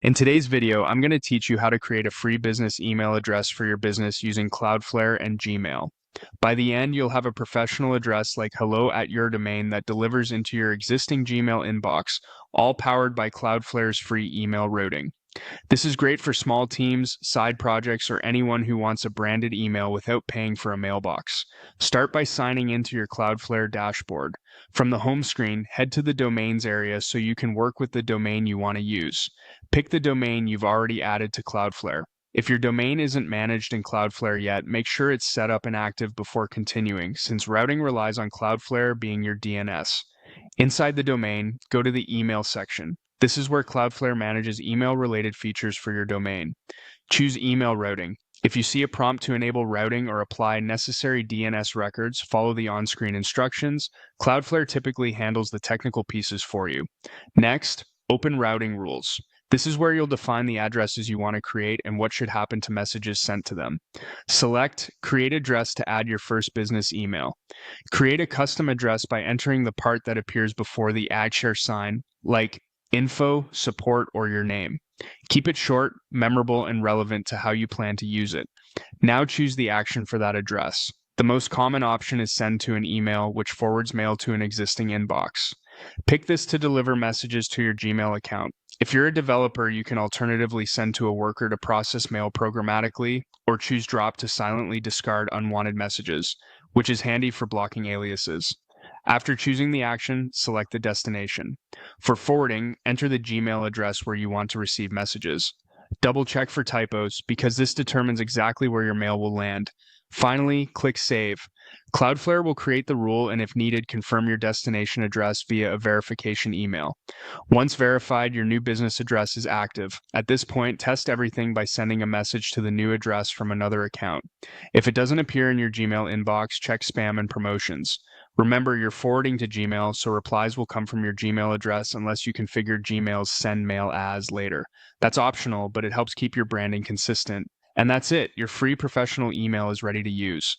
In today's video, I'm going to teach you how to create a free business email address for your business using Cloudflare and Gmail. By the end, you'll have a professional address like hello at your domain that delivers into your existing Gmail inbox, all powered by Cloudflare's free email routing. This is great for small teams, side projects, or anyone who wants a branded email without paying for a mailbox. Start by signing into your Cloudflare dashboard. From the home screen, head to the domains area so you can work with the domain you want to use. Pick the domain you've already added to Cloudflare. If your domain isn't managed in Cloudflare yet, make sure it's set up and active before continuing, since routing relies on Cloudflare being your DNS. Inside the domain, go to the email section. This is where Cloudflare manages email-related features for your domain. Choose email routing. If you see a prompt to enable routing or apply necessary DNS records, follow the on-screen instructions. Cloudflare typically handles the technical pieces for you. Next, open routing rules. This is where you'll define the addresses you want to create and what should happen to messages sent to them. Select Create Address to add your first business email. Create a custom address by entering the part that appears before the @share sign, like info, support, or your name. Keep it short, memorable, and relevant to how you plan to use it. Now choose the action for that address. The most common option is send to an email, which forwards mail to an existing inbox. Pick this to deliver messages to your Gmail account. If you're a developer, you can alternatively send to a worker to process mail programmatically, or choose drop to silently discard unwanted messages, which is handy for blocking aliases. After choosing the action, select the destination. For forwarding, enter the Gmail address where you want to receive messages. Double check for typos because this determines exactly where your mail will land. Finally, click Save. Cloudflare will create the rule and if needed, confirm your destination address via a verification email. Once verified, your new business address is active. At this point, test everything by sending a message to the new address from another account. If it doesn't appear in your Gmail inbox, check spam and promotions. Remember, you're forwarding to Gmail, so replies will come from your Gmail address unless you configure Gmail's send mail as later. That's optional, but it helps keep your branding consistent. And that's it. Your free professional email is ready to use.